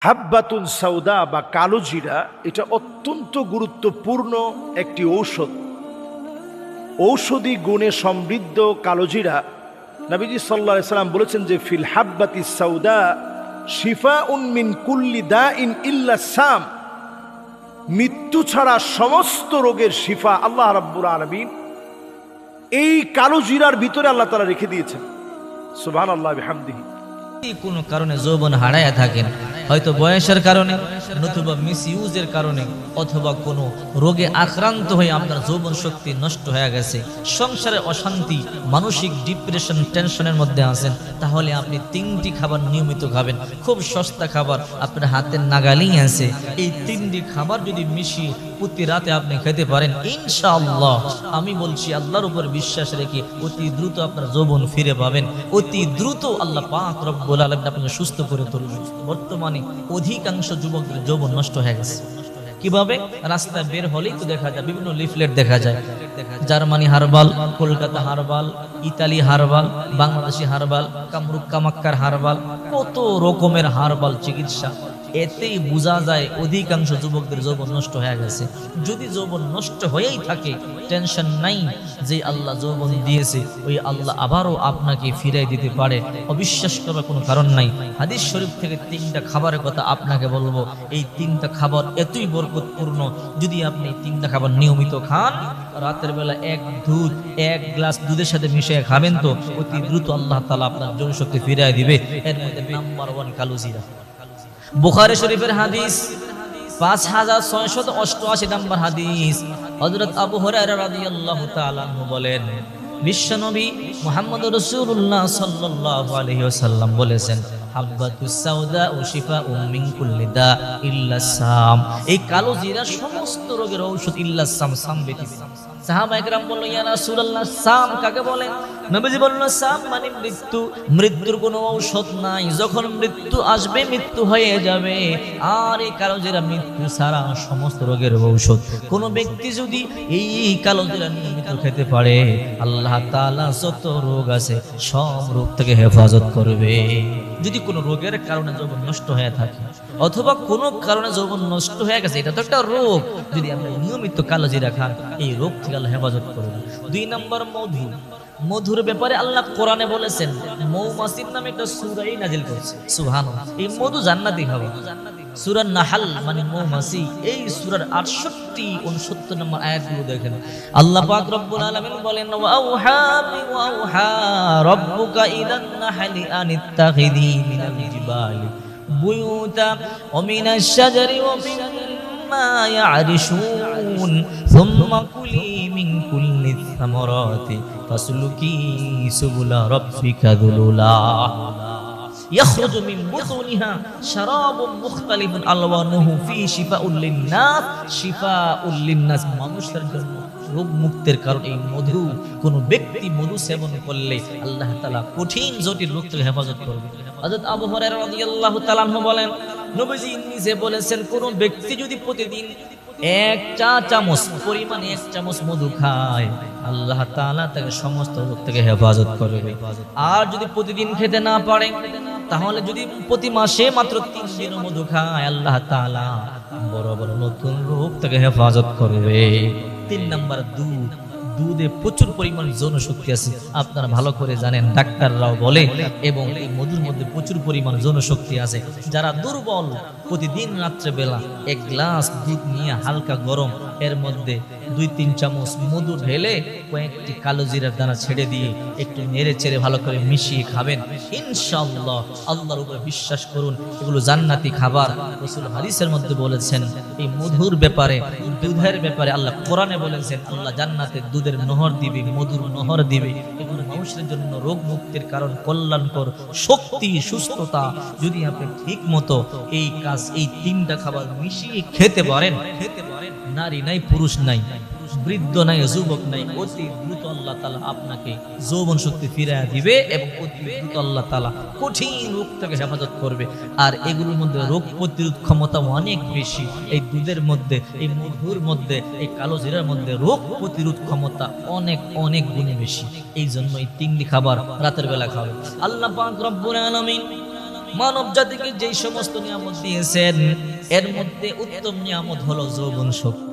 হাব্বাতুন সাউদা বা কালো জিরা এটা অত্যন্ত গুরুত্বপূর্ণ একটি ঔষধ। ঔষধি গুণে সমৃদ্ধ কালো জিরা, নবীজি সাল্লাল্লাহু আলাইহি সাল্লাম বলেছেন যে ফিল হাব্বাতি সাউদা শিফাউন মিন কুল্লি দাইন ইল্লা সাম। মৃত্যু ছাড়া সমস্ত রোগের শিফা আল্লাহ রাব্বুল আলামিন এই কালো জিরার ভিতরে আল্লাহ তাআলা রেখে দিয়েছেন। সুবহানাল্লাহ বিহামদিহি। কোনো কারণে যৌবন হারায়া থাকেন, হয়তো বয়সের কারণে, নতুবা মিসইউজের কারণে, অথবা কোনো রোগে আক্রান্ত হয়ে আপনার যৌবন শক্তি নষ্ট হয়ে গেছে, সংসারে অশান্তি, মানসিক ডিপ্রেশন, টেনশনের মধ্যে আছেন, তাহলে আপনি 3টি খাবার নিয়মিত খাবেন। খুব সস্তা খাবার, আপনার হাতের নাগালেই আছে। এই 3টি খাবার যদি মিশিয়ে প্রতি রাতে আপনি খেতে পারেন, ইনশাআল্লাহ আমি বলছি আল্লাহর উপর বিশ্বাস রেখে অতি দ্রুত আপনার যৌবন ফিরে পাবেন। অতি দ্রুত আল্লাহ পাক রব্বুল আলামিন আপনাকে সুস্থ করে তুলবেন। বর্তমানে অধিকাংশ যুবকদের যৌবন নষ্ট হয়ে গেছে। কিভাবে? রাস্তায় বের হলেই তো দেখা যায় বিভিন্ন লিফলেট দেখা যায়, Germany herbal, Kolkata herbal, Italy herbal, Bangladeshi herbal, কামরুক কামাক্কার হারবাল, কত রকমের হারবাল চিকিৎসা। এতেই বোঝা যায় অধিকাংশ যুবকদের যৌবন নষ্ট হয়ে গেছে। যদি যৌবন নষ্ট হয়েই থাকে, টেনশন নাই, যে আল্লাহ যৌবন দিয়েছে ওই আল্লাহ আবারও আপনাকে ফিরাই দিতে পারে, অবিশ্বাস করার কোনো কারণ নাই। হাদিস শরীফ থেকে 3টা খাবারের কথা আপনাকে বলবো। এই 3টা খাবার এতই বরকতপূর্ণ, যদি আপনি 3টা খাবার নিয়মিত খান, রাতের বেলা এক গ্লাস দুধের সাথে মিশিয়ে খাবেন, তো অতি দ্রুত আল্লাহ তাআলা আপনার যৌন শক্তি ফিরাই দিবে। এর মধ্যে নাম্বার 1 কালো জিরা। বুখারী শরীফের হাদিস 5688 নম্বর হাদিস। হযরত আবু হুরায়রা রাদিয়াল্লাহু তাআলা আনহু বলেন, বিশ্বনবী মুহাম্মদুর রাসূলুল্লাহ সাল্লাল্লাহু আলাইহি ওয়াসাল্লাম বলেছেন, হাব্বাতুস সাউদা ও শিফাউম মিন কুল্লি দা ইল্লা সাম। এই কালো জিরা সমস্ত রোগের ঔষধ ইল্লা সাম, সাম ব্যতীত। সাহাবায়ে কেরাম বলল, ইয়া রাসূলুল্লাহ, সাম কাকে বলেন? নবীজি বলল, সাম মানে মৃত্যু। মৃত্যুর কোনো ঔষধ নাই, যখন মৃত্যু আসবে মৃত্যু হয়ে যাবে। আর এই কালো জিরা মৃত্যু ছাড়া সমস্ত রোগের ঔষধ। কোন ব্যক্তি যদি এই কালো জিরা নিয়মিত খেতে পারে, আল্লাহ তাআলা যত রোগ আছে সব রোগ থেকে হেফাজত করবে। যদি কোনো রোগের কারণে যৌবন নষ্ট হয়ে থাকে, অথবা কোনো কারণে যৌবন নষ্ট হয়ে গেছে, এটা তো একটা রোগ, যদি আপনি নিয়মিত কালো জিরা খান, এই রোগ থেকে আল্লাহ হেফাজত করবে। 2 নম্বর মধু। মধুর ব্যাপারে আল্লাহ কোরআনে বলেছেন, মৌমাছির নামে একটা সূরাই নাজিল করেছে। সুবহানাল্লাহ। এই মধু জান্নাতি খাবার। সূরা নাহল মানে মৌমাছি, এই সূরার 68-69 নম্বর আয়াতগুলো দেখেন। আল্লাহ পাক রব্বুল আলামিন বলেন, ওয়া রাব্বুকা ইলান নাহলি আনিত্তাখিযি মিনাল জিবালি বুয়ুতা ওয়া মিনাশ শাজারি ওয়া মিম্মা ইয়া'রিশুন সুম্মা কুলি মিন কুল্লি সামারাতি ফাসলুকি সুবুলা রাব্বিকা যুলুলা ইয়াখরুজু মিন বুতুনিহা শারাবুন মুখতালিফুন আলওয়ানুহু ফি শিফাউল লিন্নাস, শিফাউল লিন্নাস, মানুষের জন্য রোগ মুক্তির কারণ এই মধু। কোন ব্যক্তি মধু সেবন করলে আল্লাহ তাআলা কঠিন জটিল রোগ থেকে হেফাজত করবে। হযরত আবু হুরায়রা রাদিয়াল্লাহু তাআলা আনহু বলেন, নবীজি নিজে বলেছেন, কোন ব্যক্তি যদি প্রতিদিন 1 চা চামচ পরিমাণ 1 চামচ মধু খায়, আল্লাহ তাআলা তাকে সমস্ত রোগ থেকে হেফাজত করবে। আর যদি প্রতিদিন খেতে না পারে, তাহলে যদি প্রতি মাসে মাত্র 3 দিন মধু খায়, আল্লাহ তাআলা বড় বড় নতুন রোগ থেকে হেফাজত করবে। 3 নম্বর দুধ। দুধে প্রচুর পরিমাণ যৌন শক্তি আছে, আপনারা ভালো করে জানেন, ডাক্তাররাও বলে, এবং এই মধুর মধ্যে প্রচুর পরিমাণ যৌন শক্তি আছে। যারা দুর্বল, প্রতিদিন রাত্রে বেলা 1 গ্লাস দুধ নিয়ে হালকা গরম, এর মধ্যে 2-3 চামচ মধু ঢেলে কয়েকটি কালো জিরার দানা ছেড়ে দিয়ে একটু নেড়ে চেড়ে ভালো করে মিশিয়ে খাবেন, ইনশাআল্লাহ। আল্লাহর উপর বিশ্বাস করুন, এগুলো জান্নাতি খাবার। রাসূল হাদিসের মধ্যে বলেছেন, এই মধুর ব্যাপারে, দুধের ব্যাপারে আল্লাহ কোরআনে বলেছেন, আল্লাহ জান্নাতে দুধের নহর দিবে, মধুর নহর দিবে। এগুলো মানুষের জন্য রোগ মুক্তির কারণ, কল্যাণকর, শক্তি, সুস্থতা। যদি আপনি ঠিক মতো এই কাজ, এই 3টা খাবার মিশিয়ে খেতে পারেন, নারী নাই, পুরুষ নাই, বৃদ্ধ নাই, যুবক নাই, অতি দ্রুত আল্লাহ তাআলা আপনাকে যৌবন শক্তি ফিরিয়ে দিবে, এবং অতি দ্রুত আল্লাহ তাআলা কঠিন রোগ থেকে হেফাজত করবে। আর এগুলোর মধ্যে রোগ প্রতিরোধ ক্ষমতা অনেক বেশি। এই দুধের মধ্যে, এই মধুর মধ্যে, এই কালো জিরার মধ্যে রোগ প্রতিরোধ ক্ষমতা অনেক অনেক গুণে বেশি। এই জন্য এই 3টি খাবার রাতের বেলা খাবেন। আল্লাহ পাক রব্বুল আলামিন মানব জাতিকে যেই সমস্ত নিয়ামত দিয়েছেন এর মধ্যে উত্তম নিয়ামত হলো যৌবন শক্তি।